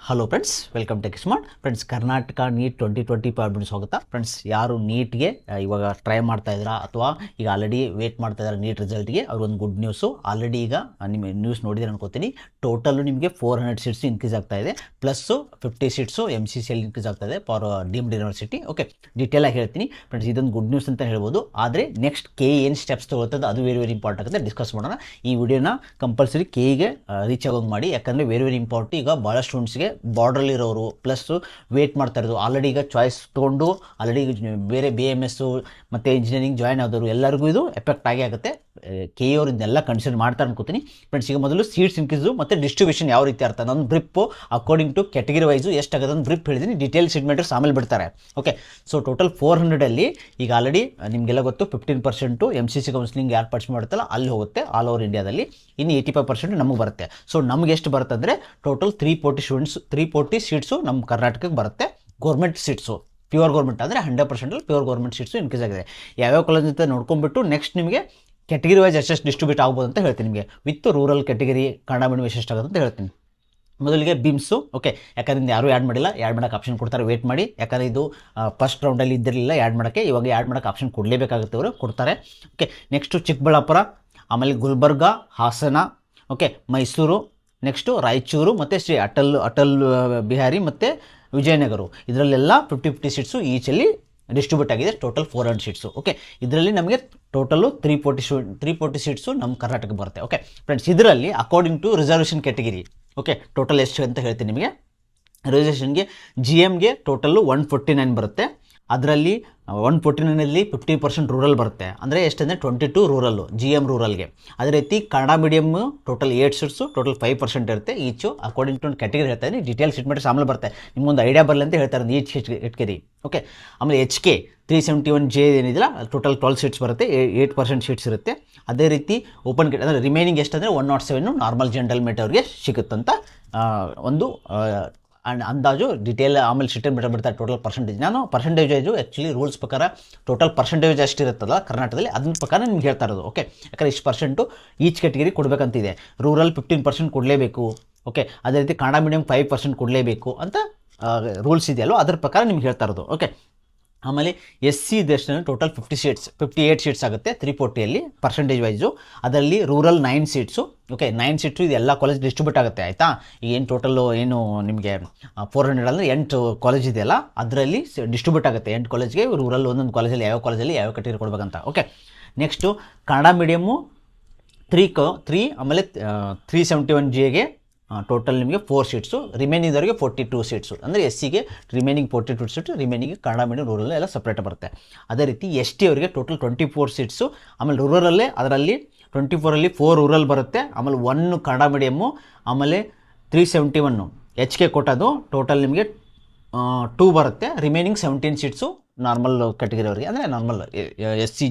Hello friends, welcome tech smart. Friends, Karnataka NEET 2020 ಸ್ವಾಗತ. Friends, ಯಾರು ನೀಟ್ಗೆ ಇವಾಗ ಟ್ರೈ ಮಾಡ್ತಾ ಇದ್ದೀರಾ ಅಥವಾ ಈಗ ಆಲ್ರೆಡಿ ವೇಟ್ ಮಾಡ್ತಾ ಇದ್ದಾರೆ ನೀಟ್ ರಿಸಲ್ಟ್ಗೆ, ಅವ್ರಿಗೊಂದು ಗುಡ್ ನ್ಯೂಸು. ಆಲ್ರೆಡಿ ಈಗ ನಿಮ್ಮ ನ್ಯೂಸ್ ನೋಡಿದ್ರೆ ಅನ್ಕೋತೀನಿ, ಟೋಟಲು ನಿಮಗೆ 400 ಸೀಟ್ಸ್ ಇನ್ಕ್ರೀಸ್ ಆಗ್ತಾ ಇದೆ, ಪ್ಲಸ್ಸು 50 ಸೀಟ್ಸು MCCಯಲ್ಲಿ ಇನ್ಕ್ರೀಸ್ ಆಗ್ತಾ ಇದೆ ಫಾರ್ ಡೀಮ್ಡ್ ಯೂನಿವರ್ಸಿಟಿ. ಓಕೆ, ಡೀಟೇಲಾಗಿ ಹೇಳ್ತೀನಿ ಫ್ರೆಂಡ್ಸ್. ಇದೊಂದು ಗುಡ್ ನ್ಯೂಸ್ ಅಂತ ಹೇಳ್ಬೋದು. ಆದರೆ ನೆಕ್ಸ್ಟ್ ಏನು ಸ್ಟೆಪ್ಸ್ ತೊಗೊಳ್ತದೆ ಅದು ವೆರಿ ಇಂಪಾರ್ಟೆಂಟ್ ಆಗುತ್ತೆ. ಡಿಸ್ಕಸ್ ಮಾಡೋಣ. ಈ ವಿಡಿಯೋನ ಕಂಪಲ್ಸರಿ ಗೆ ರೀಚ್ ಆಗೋಂಗೆ ಮಾಡಿ, ಯಾಕಂದರೆ ವೆರಿ ಇಂಪಾರ್ಟೆಂಟ್. ಈಗ ಭಾಳ ಸ್ಟೂಡೆಂಟ್ಸ್ಗೆ ಬಾರ್ಡ್ರಲ್ಲಿರೋರು ಪ್ಲಸ್ಸು ವೇಟ್ ಮಾಡ್ತಾ ಇರೋದು, ಆಲ್ರೆಡಿ ಈಗ ಚಾಯ್ಸ್ ತೊಗೊಂಡು ಆಲ್ರೆಡಿ ಬೇರೆ BMS ಮತ್ತು ಇಂಜಿನಿಯರಿಂಗ್ ಜಾಯ್ನ್ ಆದವರು ಎಲ್ಲರಿಗೂ ಇದು ಎಫೆಕ್ಟ್ ಆಗೇ ಆಗುತ್ತೆ. ಅವರು ಇದನ್ನೆಲ್ಲ ಕನ್ಸಿಡರ್ ಮಾಡ್ತಾರೆ ಅನ್ಕೋತೀನಿ. ಫ್ರೆಂಡ್ಸ್, ಈಗ ಮೊದಲು ಸೀಟ್ಸ್ ಇನ್ಕ್ರೀಸು ಮತ್ತು ಡಿಸ್ಟ್ರಿಬ್ಯೂಷನ್ ಯಾವ ರೀತಿ ಅರ್ಥ, ನನ್ನ ಬ್ರಿಪ್ಪು ಅಕಾರ್ಡಿಂಗ್ ಟು ಕ್ಯಾಟಗರಿ ವೈಸು ಎಷ್ಟಾಗುತ್ತೆ ಅಂತ ಬ್ರಿಪ್ ಹೇಳಿದ್ದೀನಿ. ಡೀಟೇಲ್ ಸೀಟ್ ಮ್ಯಾಟ್ರಿಕ್ಸ್ ಆಮೇಲೆ ಬಿಡ್ತಾರೆ. ಓಕೆ, ಸೊ ಟೋಟಲ್ 400ಅಲ್ಲಿ ಈಗ ಆಲ್ರೆಡಿ ನಿಮಗೆಲ್ಲ ಗೊತ್ತು 15% MCC ಕೌನ್ಸಿಲಿಂಗ್ ಯಾರು ಪರ್ಚೇಸ್ ಮಾಡುತ್ತಲ್ಲ ಅಲ್ಲಿ ಹೋಗುತ್ತೆ ಆಲ್ ಓವರ್ ಇಂಡಿಯಾದಲ್ಲಿ. ಇನ್ನು 85% ನಮಗೆ ಬರುತ್ತೆ. ಸೊ ನಮ್ಗೆ ಎಷ್ಟು ಬರುತ್ತೆ ಅಂದರೆ ಟೋಟಲ್ 340 ಸೀಟ್ಸು ನಮ್ಮ ಕರ್ನಾಟಕಕ್ಕೆ ಬರುತ್ತೆ. ಗೌರ್ಮೆಂಟ್ ಸೀಟ್ಸು ಪ್ಯೂರ್ ಗೌರ್ಮೆಂಟ್ ಅಂದರೆ 100% ಪ್ಯೂರ್ ಗೌರ್ಮೆಂಟ್ ಸೀಟ್ಸು ಇನ್ಕ್ರೀಸ್ ಆಗಿದೆ. ಯಾವ್ಯಾವ ಕಾಲೇಜ್ ಅಂತ ನೋಡ್ಕೊಂಡ್ಬಿಟ್ಟು ನೆಕ್ಸ್ಟ್ ನಿಮಗೆ ಕ್ಯಾಟಗರಿ ವೈಸ್ ಎಷ್ಟೆಷ್ಟು ಡಿಸ್ಟ್ರಿಬ್ಯೂಟ್ ಆಗ್ಬೋದು ಅಂತ ಹೇಳ್ತೀನಿ. ನಿಮಗೆ with rural category Kannada medium ಎಷ್ಟೆಷ್ಟಾಗುತ್ತೆ ಅಂತ ಹೇಳ್ತೀನಿ. ಮೊದಲಿಗೆ ಬಿಮ್ಸು. ಓಕೆ, ಯಾಕಂದ್ರೆ ಯಾರೂ ಆ್ಯಡ್ ಮಾಡಿಲ್ಲ, ಆ್ಯಡ್ ಮಾಡೋಕ್ಕೆ ಆಪ್ಷನ್ ಕೊಡ್ತಾರೆ, ವೇಟ್ ಮಾಡಿ. ಯಾಕಂದರೆ ಇದು ಫಸ್ಟ್ ರೌಂಡಲ್ಲಿ ಇದ್ದಿರಲಿಲ್ಲ ಆ್ಯಡ್ ಮಾಡೋಕ್ಕೆ, ಇವಾಗ ಆ್ಯಡ್ ಮಾಡೋಕ್ಕೆ ಆಪ್ಷನ್ ಕೊಡಲೇಬೇಕಾಗುತ್ತೆ, ಅವರು ಕೊಡ್ತಾರೆ. ಓಕೆ, ನೆಕ್ಸ್ಟು ಚಿಕ್ಕಬಳ್ಳಾಪುರ, ಆಮೇಲೆ ಗುಲ್ಬರ್ಗ, ಹಾಸನ, ಓಕೆ, ಮೈಸೂರು, ನೆಕ್ಸ್ಟು ರಾಯಚೂರು ಮತ್ತು ಶ್ರೀ ಅಟಲ್ ಬಿಹಾರಿ ಮತ್ತು ವಿಜಯನಗರ. ಇದರಲ್ಲೆಲ್ಲ 50 ಸೀಟ್ಸು ಈಚಲ್ಲಿ ಡಿಸ್ಟ್ರಿಬ್ಯೂಟ್ ಆಗಿದೆ. Total 400 seats. ಓಕೆ, ಇದರಲ್ಲಿ ನಮಗೆ ಟೋಟಲು 340 ಸೀಟ್ಸು ನಮ್ಮ ಕರ್ನಾಟಕಕ್ಕೆ ಬರುತ್ತೆ. ಓಕೆ ಫ್ರೆಂಡ್ಸ್, ಇದರಲ್ಲಿ according to reservation category okay total ಎಷ್ಟು ಅಂತ ಹೇಳ್ತೀನಿ ನಿಮಗೆ. ರಿಸರ್ವೇಷನ್ಗೆ GMಗೆ ಟೋಟಲ್ಲು 149 ಬರುತ್ತೆ. ಅದರಲ್ಲಿ 149ನಲ್ಲಿ 50% ರೂರಲ್ ಬರುತ್ತೆ. ಅಂದರೆ ಎಷ್ಟಂದರೆ 22 ರೂರಲ್ಲು GM ರೂರಲ್ಗೆ. ಅದೇ ರೀತಿ Kannada medium total 8 seats, total 5% ಇರುತ್ತೆ ಈಚು. ಅಕಾರ್ಡಿಂಗ್ ಟು ಕ್ಯಾಟಗರಿ ಹೇಳ್ತಾ ಇದ್ದೀನಿ. ಡೀಟೇಲ್ ಸೀಟ್ ಮ್ಯಾಟ್ರಿಕ್ಸ್ ಆಮೇಲೆ ಬರುತ್ತೆ, ನಿಮಗೊಂದು ಐಡಿಯಾ ಬರಲಿ ಅಂತ ಹೇಳ್ತಾರೆ ಈಚ್ ಕ್ಯಾಟಗರಿ. ಓಕೆ, ಆಮೇಲೆ HK 371J ಏನಿದಿಲ್ಲ ಟೋಟಲ್ 12 ಸೀಟ್ಸ್ ಬರುತ್ತೆ, 8% ಸೀಟ್ಸ್ ಇರುತ್ತೆ. ಅದೇ ರೀತಿ ಓಪನ್ ಅಂದರೆ ರಿಮೈನಿಂಗ್ ಎಷ್ಟಂದರೆ 107 ನಾರ್ಮಲ್ ಜನರಲ್ ಮೇಟ್ ಅವ್ರಿಗೆ ಸಿಗುತ್ತಂತ ಒಂದು ಅಂದಾಜು. ಡೀಟೇಲ್ ಆಮೇಲೆ ಶೀಟಲ್ಲಿ ಬಿಡ್ತಾರೆ ಟೋಟಲ್ ಪರ್ಸೆಂಟೇಜ್. ನಾನು ಪರ್ಸೆಂಟೇಜು ಆ್ಯಕ್ಚುಲಿ ರೂಲ್ಸ್ ಪ್ರಕಾರ ಟೋಟಲ್ ಪರ್ಸೆಂಟೇಜ್ ಅಷ್ಟಿರುತ್ತಲ್ಲ ಕರ್ನಾಟಕದಲ್ಲಿ, ಅದನ್ನ ಪ್ರಕಾರ ನಿಮ್ಗೆ ಹೇಳ್ತಾ ಇರೋದು. ಓಕೆ, ಯಾಕಂದರೆ ಇಷ್ಟು ಪರ್ಸೆಂಟು ಈಚ್ ಕ್ಯಾಟಗರಿ ಕೊಡಬೇಕಂತಿದೆ. ರೂರಲ್ 15% ಕೊಡಲೇಬೇಕು. ಓಕೆ, ಅದೇ ರೀತಿ ಕನ್ನಡ ಮೀಡಿಯಂ 5% ಕೊಡಲೇಬೇಕು ಅಂತ ರೂಲ್ಸ್ ಇದೆಯಲ್ಲೋ ಅದ್ರ ಪ್ರಕಾರ ನಿಮ್ಗೆ ಹೇಳ್ತಾ ಇರೋದು. ಓಕೆ, ಆಮೇಲೆ SC ದೇಶದಲ್ಲಿ ಟೋಟಲ್ 58 ಸೀಟ್ಸ್ ಆಗುತ್ತೆ 340ಅಲ್ಲಿ ಪರ್ಸೆಂಟೇಜ್ ವೈಸು. ಅದರಲ್ಲಿ ರೂರಲ್ 9 ಸೀಟ್ಸು. ಓಕೆ, 9 ಸೀಟ್ಸು ಇದು ಎಲ್ಲ ಕಾಲೇಜ್ ಡಿಸ್ಟ್ರಿಬ್ಯೂಟ್ ಆಗುತ್ತೆ, ಆಯಿತಾ. ಈಗ ಏನು ಟೋಟಲ್ಲು ಏನು ನಿಮಗೆ 400 ಅಂದರೆ 8 ಕಾಲೇಜ್ ಇದೆಯಲ್ಲ ಅದರಲ್ಲಿ ಡಿಸ್ಟ್ರಿಬ್ಯೂಟ್ ಆಗುತ್ತೆ 8 ಕಾಲೇಜ್ಗೆ. ರೂರಲ್ ಒಂದೊಂದು ಕಾಲೇಜಲ್ಲಿ ಯಾವ ಕಾಲೇಜಲ್ಲಿ ಯಾವ ಕ್ಯಾಟಗರಿ ಕೊಡಬೇಕಂತ. ಓಕೆ, ನೆಕ್ಸ್ಟು ಕನ್ನಡ ಮೀಡಿಯಮ್ಮು 3 ಆಮೇಲೆ 371Jಗೆ ಟೋಟಲ್ ನಿಮಗೆ 4 ಸೀಟ್ಸು. ರಿಮೈನಿಂಗ್ದವರಿಗೆ 42 ಸೀಟ್ಸು. ಅಂದರೆ SCಗೆ remaining 42 seats, remaining Kannada medium rural ಎಲ್ಲ ಸಪ್ರೇಟ್ ಬರುತ್ತೆ. ಅದೇ ರೀತಿ ST ಅವರಿಗೆ ಟೋಟಲ್ 24 ಸೀಟ್ಸು. ಆಮೇಲೆ ರೂರಲ್ಲೇ ಅದರಲ್ಲಿ 24ಅಲ್ಲಿ 4 ರೂರಲ್ ಬರುತ್ತೆ, ಆಮೇಲೆ 1 ಕನ್ನಡ ಮೀಡಿಯಮ್ಮು, ಆಮೇಲೆ 371 HK ಕೊಟ್ಟದು ಟೋಟಲ್ ನಿಮಗೆ 2 ಬರುತ್ತೆ. ರಿಮೈನಿಂಗ್ 17 ಸೀಟ್ಸು ನಾರ್ಮಲ್ ಕ್ಯಾಟಗರಿ ಅವರಿಗೆ, ಅಂದರೆ ನಾರ್ಮಲ್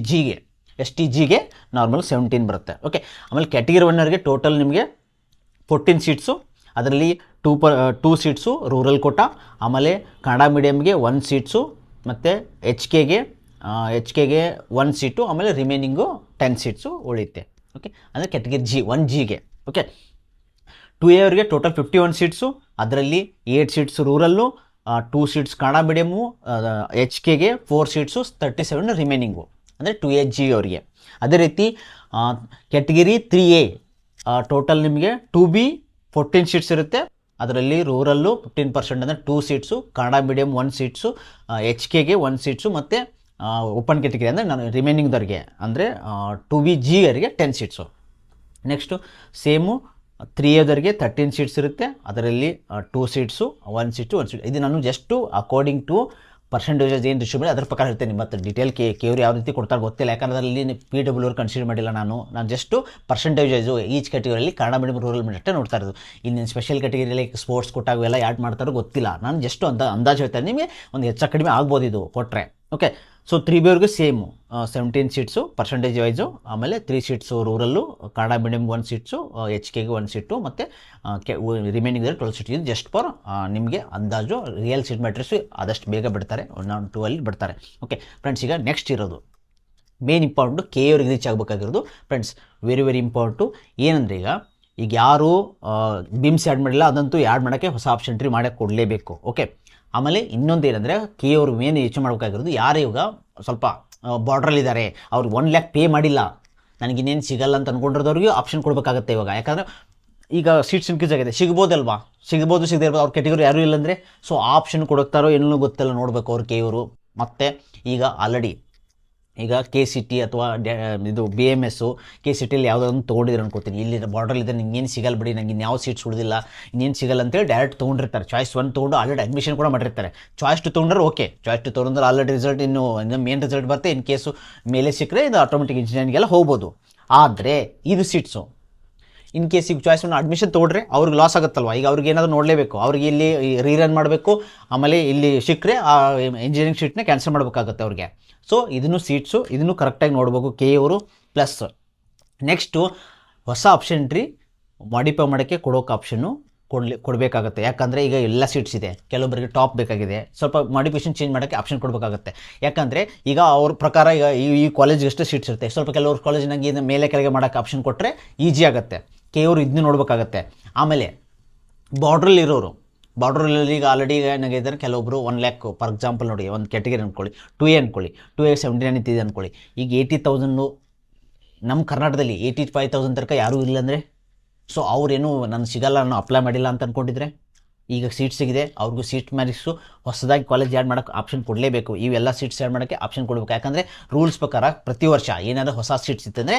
STGಗೆ ನಾರ್ಮಲ್ 17 ಬರುತ್ತೆ. ಓಕೆ, ಆಮೇಲೆ ಕ್ಯಾಟಗರಿ 1ಅವರಿಗೆ ಟೋಟಲ್ ನಿಮಗೆ 14 ಸೀಟ್ಸು. ಅದರಲ್ಲಿ 2 ಸೀಟ್ಸು ರೂರಲ್ ಕೋಟ, ಆಮೇಲೆ ಕನ್ನಡ ಮೀಡಿಯಮ್ಗೆ 1 ಸೀಟ್ಸು, ಮತ್ತು HKಗೆ 1 ಸೀಟು, ಆಮೇಲೆ ರಿಮೈನಿಂಗು 10 ಸೀಟ್ಸು ಉಳಿಯುತ್ತೆ. ಓಕೆ, ಅಂದರೆ ಕ್ಯಾಟಗರಿ 1Gಗೆ. ಓಕೆ, 2A ಅವರಿಗೆ ಟೋಟಲ್ 51 ಸೀಟ್ಸು. ಅದರಲ್ಲಿ 8 seats rural, 2 seats Kannada medium, HKಗೆ 4 ಸೀಟ್ಸು, 37 ರಿಮೈನಿಂಗು, ಅಂದರೆ 2AG ಅವರಿಗೆ. ಅದೇ ರೀತಿ ಕ್ಯಾಟಗರಿ 3A ಟೋಟಲ್ ನಿಮಗೆ 2B 14 ಸೀಟ್ಸ್ ಇರುತ್ತೆ. ಅದರಲ್ಲಿ ರೂರಲ್ಲು 15% ಅಂದರೆ 2 ಸೀಟ್ಸು, ಕನ್ನಡ ಮೀಡಿಯಂ 1 ಸೀಟ್ಸು, HKಗೆ 1 ಸೀಟ್ಸು, ಮತ್ತು ಓಪನ್ ಕ್ಯಾಟಗರಿ ಅಂದರೆ ನಾನು ರಿಮೈನಿಂಗ್ದವ್ರಿಗೆ ಅಂದರೆ 2BG ಅವರಿಗೆ 10 ಸೀಟ್ಸು. ನೆಕ್ಸ್ಟು ಸೇಮು 3Aದವರಿಗೆ 13 ಸೀಟ್ಸ್ ಇರುತ್ತೆ. ಅದರಲ್ಲಿ 2 ಸೀಟ್ಸು, 1 ಸೀಟು, 1 ಸೀಟ್. ಇದು ನಾನು ಜಸ್ಟು ಅಕಾರ್ಡಿಂಗ್ ಟು ಪರ್ಸೆಂಟೇಜಸ್ ಏನು ಡಿಸ್ಟ್ರಿಬ್ಯೂಟ್ ಅದ್ರ ಪ್ರಕಾರ ಹೇಳ್ತೇನೆ. ಮತ್ತು ಡೀಟೇಲ್ ಕೆವ್ರು ಯಾವ ರೀತಿ ಕೊಡ್ತಾರೆ ಗೊತ್ತಿಲ್ಲ, ಯಾಕಂದರೆ ಅದರಲ್ಲಿ PW ಕನ್ಸಿಡರ್ ಮಾಡಿಲ್ಲ ನಾನು ಜಸ್ಟು ಪರ್ಸೆಂಟೇಜು ಈಚ್ ಕ್ಯಾಟಗರಿಯಲ್ಲಿ ಕನ್ನಡ ಮೀಡಿಯಂ ರೂರಲ್ ಮೀಡಿಯಂ ಅಷ್ಟೇ ನೋಡ್ತಾ ಇರೋದು. ಇನ್ನು ಸ್ಪೆಷಲ್ ಕ್ಯಾಟಗರಿಯಲ್ಲಿ ಸ್ಪೋರ್ಟ್ಸ್ ಕೊಟ್ಟಾಗ ಎಲ್ಲ ಆ್ಯಡ್ ಮಾಡ್ತಾರೋ ಗೊತ್ತಿಲ್ಲ. ನಾನು ಜಸ್ಟ್ ಅಂದಾಜು ಹೇಳ್ತಾರೆ, ನಿಮಗೆ ಒಂದು ಹೆಚ್ಚು ಕಡಿಮೆ ಆಗ್ಬೋದು ಇದು ಕೊಟ್ಟರೆ. ಓಕೆ, ಸೊ 3B ಅವ್ರಿಗೆ ಸೇಮು 17 ಸೀಟ್ಸು ಪರ್ಸೆಂಟೇಜ್ ವೈಸು. ಆಮೇಲೆ 3 seats rural, Kannada medium 1 seats, HKಗೆ 1 ಸೀಟು, ಮತ್ತು ರಿಮೈನಿಂಗ್ 12 ಸೀಟ್. ಇದು ಜಸ್ಟ್ ಫಾರ್ ನಿಮಗೆ ಅಂದಾಜು. ರಿಯಲ್ ಸೀಟ್ ಮ್ಯಾಟ್ರಿಕ್ಸು ಆದಷ್ಟು ಬೇಗ ಬಿಡ್ತಾರೆ, 1 or 2 ಅಲ್ಲಿ ಬಿಡ್ತಾರೆ. ಓಕೆ ಫ್ರೆಂಡ್ಸ್, ಈಗ ನೆಕ್ಸ್ಟ್ ಇರೋದು ಮೇನ್ ಇಂಪಾರ್ಟೆಂಟು KA ಅವ್ರಿಗೆ ರೀಚ್ ಆಗಬೇಕಾಗಿರೋದು. ಫ್ರೆಂಡ್ಸ್, ವೆರಿ ಇಂಪಾರ್ಟೆಂಟು ಏನಂದರೆ ಈಗ ಈಗ ಯಾರು ಬಿಮ್ಸ್ ಆ್ಯಡ್ ಮಾಡಿಲ್ಲ ಅದಂತೂ ಆ್ಯಡ್ ಮಾಡೋಕ್ಕೆ ಹೊಸ ಆಪ್ಷನ್ ಎಂಟ್ರಿ ಮಾಡೋಕ್ಕೆ ಕೊಡಲೇಬೇಕು. ಓಕೆ, ಆಮೇಲೆ ಇನ್ನೊಂದು ಏನಂದರೆ ಕೆ ಅವರು ಮೇನ್ ಯೋಚನೆ ಮಾಡಬೇಕಾಗಿರೋದು, ಯಾರು ಇವಾಗ ಸ್ವಲ್ಪ ಬಾರ್ಡ್ರಲ್ಲಿದ್ದಾರೆ, ಅವ್ರಿಗೆ 1 lakh ಪೇ ಮಾಡಿಲ್ಲ, ನನಗಿನ್ನೇನು ಸಿಗಲ್ಲ ಅಂತ ಅಂದ್ಕೊಂಡಿರೋದವ್ರಿಗೆ ಆಪ್ಷನ್ ಕೊಡಬೇಕಾಗತ್ತೆ ಇವಾಗ. ಯಾಕಂದರೆ ಈಗ ಸೀಟ್ಸ್ ಇನ್ಕ್ರೀಸ್ ಆಗಿದೆ, ಸಿಗ್ಬೋದಲ್ವಾ, ಸಿಗ್ಬೋದು ಸಿಗದೇ ಇರ್ಬೋದು, ಅವ್ರ ಕ್ಯಾಟಗರಿ ಯಾರೂ ಇಲ್ಲಂದರೆ ಸೊ ಆಪ್ಷನ್ ಕೊಡುತ್ತಾರೋ ಏನೂ ಗೊತ್ತಿಲ್ಲ, ನೋಡಬೇಕು ಅವ್ರ ಕೆ ಇವರು. ಮತ್ತು ಈಗ ಆಲ್ರೆಡಿ ಈಗ KCT ಅಥವಾ ಇದು BMS KCTಯಲ್ಲಿ ಯಾವುದೋ ಒಂದು ತೊಗೊಂಡಿದ್ರು ಅನ್ಕೋತೀನಿ, ಇಲ್ಲಿ ಬಾರ್ಡ್ರಲ್ಲಿದೆ ನಿಂಗೇನು ಸಿಗಲ್ಲ ಬಿಡಿ, ನಂಗೆ ಇನ್ಯಾವ ಸೀಟ್ಸ್ ಉಳಿದಿಲ್ಲ, ಇನ್ನೇನು ಸಿಗಲ್ಲ ಅಂತೇಳಿ ಡೈರೆಕ್ಟ್ ತೊಗೊಂಡಿರ್ತಾರೆ. ಚಾಯ್ಸ್ 1 ತೊಗೊಂಡು ಆಲ್ರೆಡಿ ಅಡ್ಮಿಷನ್ ಕೂಡ ಮಾಡಿರ್ತಾರೆ. ಚಾಯ್ಸ್ 2 ತೊಗೊಂಡ್ರೆ ಓಕೆ, ಚಾಯ್ಸ್ 2 ತೊಗೊಂಡ್ರೆ ಆಲ್ರೆಡಿ ರಿಸಲ್ಟ್ ಇನ್ನು ಮೇನ್ ರಿಸಲ್ಟ್ ಬರುತ್ತೆ, ಇನ್ ಕೇಸು ಮೇಲೆ ಸಿಕ್ಕರೆ ಇದು ಆಟೋಮೆಟಿಕ್ ಇಂಜಿನಿಯರಿಂಗೆಲ್ಲ ಹೋಗ್ಬೋದು. ಆದರೆ ಇದು ಸೀಟ್ಸು ಇನ್ ಕೇಸ್ ಈಗ ಚಾಯ್ಸ್ 1 ಅಡ್ಮಿಷನ್ ತೊಗೊಂಡ್ರೆ ಅವ್ರಿಗೆ ಲಾಸ್ ಆಗುತ್ತಲ್ವ, ಈಗ ಅವ್ರಿಗೆ ಏನಾದರೂ ನೋಡಲೇಬೇಕು, ಅವ್ರಿಗೆ ಇಲ್ಲಿ ರೀರನ್ ಮಾಡಬೇಕು, ಆಮೇಲೆ ಇಲ್ಲಿ ಸಿಕ್ಕರೆ ಆ ಇಂಜಿನಿಯರಿಂಗ್ ಸೀಟ್ನ ಕ್ಯಾನ್ಸಲ್ ಮಾಡಬೇಕಾಗುತ್ತೆ ಅವ್ರಿಗೆ. ಸೊ ಇದನ್ನು ಸೀಟ್ಸು ಇದನ್ನು ಕರೆಕ್ಟಾಗಿ ನೋಡ್ಬೇಕು ಕೆ ಅವರು. ಪ್ಲಸ್ ನೆಕ್ಸ್ಟು ಹೊಸ ಆಪ್ಷನ್ ಎಂಟ್ರಿ ಮಾಡಿಫೈ ಮಾಡೋಕ್ಕೆ ಕೊಡೋಕೆ ಆಪ್ಷನ್ನು ಕೊಡಬೇಕಾಗುತ್ತೆ. ಯಾಕಂದರೆ ಈಗ ಎಲ್ಲ ಸೀಟ್ಸ್ ಇದೆ, ಕೆಲವೊಬ್ಬರಿಗೆ ಟಾಪ್ ಬೇಕಾಗಿದೆ, ಸ್ವಲ್ಪ ಮಾಡಿಫಿಕೇಷನ್ ಚೇಂಜ್ ಮಾಡೋಕ್ಕೆ ಆಪ್ಷನ್ ಕೊಡಬೇಕಾಗುತ್ತೆ. ಯಾಕಂದರೆ ಈಗ ಅವ್ರ ಪ್ರಕಾರ ಈಗ ಈ ಕಾಲೇಜ್ಗೆ ಎಷ್ಟು ಸೀಟ್ಸ್ ಇರುತ್ತೆ, ಸ್ವಲ್ಪ ಕೆಲವ್ರ ಕಾಲೇಜಿನಾಗೆ ಇದನ್ನು ಮೇಲೆ ಕೆಳಗೆ ಮಾಡೋಕ್ಕೆ ಆಪ್ಷನ್ ಕೊಟ್ಟರೆ ಈಸಿ ಆಗುತ್ತೆ. ಕೆ ಅವರು ಇದನ್ನು ನೋಡಬೇಕಾಗತ್ತೆ. ಆಮೇಲೆ ಬಾರ್ಡ್ರಲ್ಲಿರೋರು, ಬಾರ್ಡ್ರಲ್ಲಿ ಈಗ ಆಲ್ರೆಡಿ ಈಗ ಏನಾಗಿದ್ದಾರೆ ಕೆಲವೊಬ್ಬರು 1 lakh ಫಾರ್ ಎಕ್ಸಾಂಪಲ್ ನೋಡಿ, ಒಂದು ಕ್ಯಾಟಗರಿ ಅಂದ್ಕೊಳ್ಳಿ, 2A ಅಂದ್ಕೊಳ್ಳಿ, 2A 79 ಇತ್ತಿದೆ ಅಂದ್ಕೊಳ್ಳಿ, ಈಗ 80,000 ನಮ್ಮ ಕರ್ನಾಟಕದಲ್ಲಿ 85,000 ತನಕ ಯಾರೂ ಇಲ್ಲಾಂದರೆ ಸೊ ಅವ್ರೇನು ನಾನು ಸಿಗಲ್ಲ, ನಾನು ಅಪ್ಲೈ ಮಾಡಿಲ್ಲ ಅಂತ ಅಂದ್ಕೊಂಡಿದ್ರೆ ಈಗ ಸೀಟ್ ಸಿಗಿದೆ, ಅವ್ರಿಗೂ ಸೀಟ್ ಮ್ಯಾರಿಕ್ಸು ಹೊಸದಾಗಿ ಕಾಲೇಜ್ ಆ್ಯಡ್ ಮಾಡೋಕ್ಕೆ ಆಪ್ಷನ್ ಕೊಡಲೇಬೇಕು. ಇವೆಲ್ಲ ಸೀಟ್ಸ್ ಆ್ಯಡ್ ಮಾಡೋಕ್ಕೆ ಆಪ್ಷನ್ ಕೊಡಬೇಕು. ಯಾಕಂದರೆ ರೂಲ್ಸ್ ಪ್ರಕಾರ ಪ್ರತಿ ವರ್ಷ ಏನಾದರೂ ಹೊಸ ಸೀಟ್ಸ್ ಇತ್ತಂದರೆ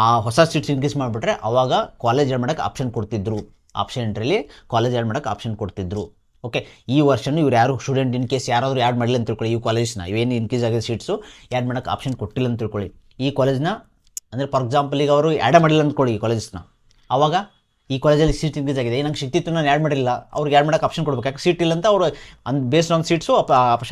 ಆ ಹೊಸ ಸೀಟ್ಸ್ ಇನ್ಕ್ರೀಸ್ ಮಾಡಿಬಿಟ್ರೆ ಅವಾಗ ಕಾಲೇಜ್ ಆ್ಯಡ್ ಮಾಡೋಕ್ಕೆ ಆಪ್ಷನ್ ಕೊಡ್ತಿದ್ರು, ಆಪ್ಷನ್ ಎಂಟ್ರಿಲಿ ಕಾಲೇಜ್ ಆ್ಯಡ್ ಮಾಡೋಕ್ಕೆ ಆಪ್ಷನ್ ಕೊಡ್ತಿದ್ರು. ಓಕೆ, ಈ ವರ್ಷನೂ ಇವ್ರು ಯಾರು ಸ್ಟೂಡೆಂಟ್ ಇನ್ ಕೇಸ್ ಯಾರಾದರೂ ಆ್ಯಡ್ ಮಾಡಿಲ್ಲ ಅಂತ ತಿಳ್ಕೊಳ್ಳಿ, ಈ ಕಾಲೇಜ್ನ ಇವೇನು ಇನ್ಕ್ರೀಸ್ ಆಗಿದೆ ಸೀಟ್ಸು ಆ್ಯಡ್ ಮಾಡೋಕ್ಕೆ ಆಪ್ಷನ್ ಕೊಟ್ಟಿಲ್ಲ ಅಂತ ತಿಳ್ಕೊಳ್ಳಿ, ಈ ಕಾಲೇಜ್ನ ಅಂದರೆ ಫಾರ್ ಎಕ್ಸಾಂಪಲ್ ಈಗ ಅವರು ಆ್ಯಡ್ ಮಾಡಿಲ್ಲ ಅಂದ್ಕೊಳ್ಳಿ ಈ ಕಾಲೇಜ್ನ, ಆವಾಗ ಈ ಕಾಲೇಜಲ್ಲಿ ಸೀಟ್ ಇನ್ಕ್ರೀಸ್ ಆಗಿದೆ, ನಂಗೆ ಸಿಕ್ತಿತ್ತು ನಾನು ಆ್ಯಡ್ ಮಾಡಿಲ್ಲ, ಅವ್ರಿಗೆ ಆ್ಯಡ್ ಮಾಡೋಕ್ಕೆ ಆಪ್ಷನ್ ಕೊಡಬೇಕು. ಯಾಕೆ ಸೀಟ್ ಇಲ್ಲ ಅಂತ ಅವರು based on seats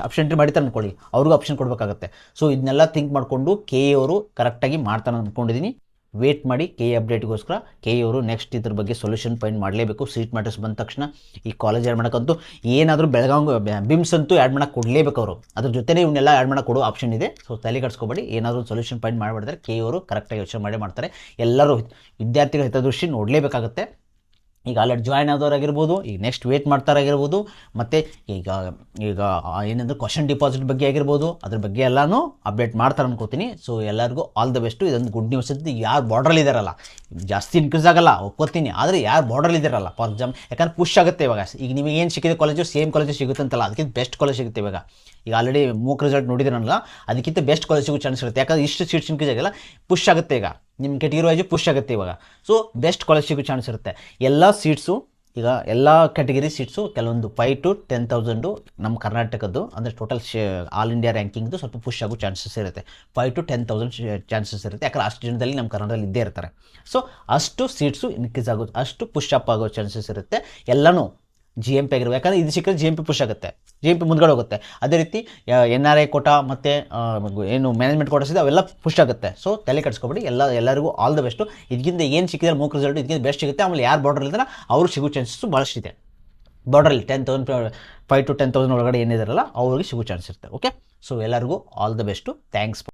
option entry ಮಾಡಿತಾರೆ ಅಂದ್ಕೊಳ್ಳಿ, ಅವ್ರಿಗೂ ಆಪ್ಷನ್ ಕೊಡಬೇಕಾಗುತ್ತೆ. ಸೊ ಇದನ್ನೆಲ್ಲ ಥಿಂಕ್ ಮಾಡಿಕೊಂಡು ಕೆ ಅವರು ಕರೆಕ್ಟಾಗಿ ಮಾಡ್ತಾನೆ ಅಂದ್ಕೊಂಡಿದ್ದೀನಿ. ವೇಟ್ ಮಾಡಿ ಕೆ ಅಪ್ಡೇಟ್ಗೋಸ್ಕರ. ಕೆ ಅವರು ನೆಕ್ಸ್ಟ್ ಇದ್ರ ಬಗ್ಗೆ ಸೊಲ್ಯೂಷನ್ ಫೈಂಡ್ ಮಾಡಲೇಬೇಕು. ಸೀಟ್ ಮ್ಯಾಟರ್ಸ್ ಬಂದ ತಕ್ಷಣ ಈ ಕಾಲೇಜ್ ಆ್ಯಡ್ ಮಾಡೋಕ್ಕಂತೂ ಏನಾದರೂ ಬೆಳಗಾವಿ ಬಿಮ್ಸ್ ಅಂತೂ ಆ್ಯಡ್ ಮಾಡೋಕ್ಕೆ ಕೊಡಲೇಬೇಕು ಅವರು, ಅದ್ರ ಜೊತೆನೇ ಇವನ್ನೆಲ್ಲ ಆ್ಯಡ್ ಮಾಡೋಕ್ಕೆ ಕೊಡೋ ಆಪ್ಷನ್ ಇದೆ. ಸೊ ತಲೆ ಕಟ್ಸ್ಕೊಬೇಡಿ, ಏನಾದರೂ ಸೊಲ್ಯೂಷನ್ ಫೈಂಡ್ ಮಾಡಿಬಿಡ್ತಾರೆ ಕೆ ಅವರು ಕರೆಕ್ಟಾಗಿ ಯೋಚನೆ ಮಾಡ್ತಾರೆ. ಎಲ್ಲರೂ ವಿದ್ಯಾರ್ಥಿಗಳ ಹಿತದೃಷ್ಟಿ ನೋಡಲೇಬೇಕಾಗುತ್ತೆ. ಈಗ ಆಲ್ರೆಡಿ ಜಾಯ್ನ್ ಆದವರಾಗಿರ್ಬೋದು, ಈಗ ನೆಕ್ಸ್ಟ್ ವೇಟ್ ಮಾಡ್ತಾರಾಗಿರ್ಬೋದು, ಮತ್ತು ಈಗ ಏನಂದ್ರೆ ಕ್ವಶನ್ ಡಿಪಾಸಿಟ್ ಬಗ್ಗೆ ಆಗಿರ್ಬೋದು, ಅದ್ರ ಬಗ್ಗೆ ಎಲ್ಲನೂ ಅಪ್ಡೇಟ್ ಮಾಡ್ತಾರೆ ಅನ್ಕೋತೀನಿ. ಸೊ ಎಲ್ಲರಿಗೂ ಆಲ್ ದ ಬೆಸ್ಟು. ಇದೊಂದು ಗುಡ್ ನ್ಯೂಸ್ ಇದ್ದು, ಯಾರು ಬಾರ್ಡ್ರಲ್ಲಿ ಇದ್ದಾರಲ್ಲ ಜಾಸ್ತಿ ಇನ್ಕ್ರೀಸ್ ಆಗಲ್ಲ ಒಪ್ಕೋತೀನಿ, ಆದರೆ ಯಾರು ಬಾರ್ಡ್ರಲ್ಲಿ ಇದ್ದಾರಲ್ಲ ಫಾರ್ ಎಕ್ಸಾಂಪಲ್, ಯಾಕಂದ್ರೆ ಪುಷ್ ಆಗುತ್ತೆ ಇವಾಗ. ಈಗ ನಿಮಗೆ ಏನು ಸಿಕ್ಕಿದೆ ಕಾಲೇಜು ಸೇಮ್ ಕಾಲೇಜು ಸಿಗುತ್ತೆ ಅಂತಲ್ಲ, ಅದಕ್ಕಿಂತ ಬೆಸ್ಟ್ ಕಾಲೇಜ್ ಸಿಗುತ್ತೆ ಇವಾಗ. ಈಗ ಆಲ್ರೆಡಿ ಮೂಕ್ ರಿಸಲ್ಟ್ ನೋಡಿದ್ರಲ್ಲ, ಅದಕ್ಕಿಂತ ಬೆಸ್ಟ್ ಕಾಲೇಜ್ ಸಿಗೋ ಚಾನ್ಸ್ ಇರುತ್ತೆ. ಯಾಕಂದ್ರೆ ಇಷ್ಟು ಸೀಟ್ಸ್ ಇನ್ಕ್ರೀಸ್ ಆಗಿಲ್ಲ, ಪುಷ್ ಆಗುತ್ತೆ ಈಗ ನಿಮ್ಮ ಕ್ಯಾಟಗರಿ ವೈಸು ಪುಷ್ ಆಗುತ್ತೆ ಇವಾಗ. ಸೊ ಬೆಸ್ಟ್ ಕಾಲೇಜ್ ಸಿಗೋ ಚಾನ್ಸ್ ಇರುತ್ತೆ. ಎಲ್ಲ ಸೀಟ್ಸು ಈಗ ಎಲ್ಲ ಕ್ಯಾಟಗರಿ ಸೀಟ್ಸು ಕೆಲವೊಂದು 5 to 10,000 ನಮ್ಮ ಕರ್ನಾಟಕದ್ದು ಅಂದರೆ ಟೋಟಲ್ ಆಲ್ ಇಂಡಿಯಾ ರ್ಯಾಂಕಿಂಗ್ದು ಸ್ವಲ್ಪ ಪುಷ್ ಆಗೋ ಚಾನ್ಸಸ್ ಇರುತ್ತೆ. 5 to 10,000 ಚಾನ್ಸಸ್ ಇರುತ್ತೆ. ಯಾಕಂದ್ರೆ ಅಷ್ಟು ಜನದಲ್ಲಿ ನಮ್ಮ ಕನ್ನಡದಲ್ಲಿ ಇದ್ದೇ ಇರ್ತಾರೆ. ಸೊ ಅಷ್ಟು ಸೀಟ್ಸು ಇನ್ಕ್ರೀಸ್ ಆಗೋದು, ಅಷ್ಟು ಪುಷ್ ಅಪ್ ಆಗೋ ಚಾನ್ಸಸ್ ಇರುತ್ತೆ. ಎಲ್ಲನೂ GMP ಆಗಿರ್ಬೇಕು. ಯಾಕಂದರೆ ಇದು ಸಿಕ್ಕರೆ GMP ಪುಷ್ ಆಗುತ್ತೆ, GMP ಮುಂದ್ಗಡೆ ಹೋಗುತ್ತೆ. ಅದೇ ರೀತಿ NRI ಕೋಟಾ ಮತ್ತು ಏನು ಮ್ಯಾನೇಜ್ಮೆಂಟ್ ಕೋಟಾಸ್ ಇದೆ ಅವೆಲ್ಲ ಪುಷ್ ಆಗುತ್ತೆ. ಸೊ ತಲೆ ಕೆಡಿಸ್ಕೊಬೇಡಿ, ಎಲ್ಲರಿಗೂ ಆಲ್ ದ ಬೆಸ್ಟು. ಇದಕ್ಕಿಂತ ಏನು ಸಿಕ್ಕಿದ್ರೆ ಮೂಕ್ ರಿಸಲ್ಟ್ ಇದಕ್ಕಿಂತ ಬೆಸ್ಟ್ ಸಿಗುತ್ತೆ. ಆಮೇಲೆ ಯಾರು ಬಾರ್ಡರ್ ಇದ್ದಾರೆ ಅವ್ರಿಗೆ ಸಿಗೋ ಚಾನ್ಸಸ್ಸು ಭಾಳಷ್ಟಿದೆ. ಬಾರ್ಡ್ರಲ್ಲಿ 10,000 5 to 10,000 ಒಳಗಡೆ ಏನಿದಾರಲ್ಲ ಅವ್ರಿಗೆ ಸಿಗೋ ಚಾನ್ಸ್ ಇರುತ್ತೆ. ಓಕೆ, ಸೊ ಎಲ್ಲರಿಗೂ ಆಲ್ ದ ಬೆಸ್ಟು. ಥ್ಯಾಂಕ್ಸ್.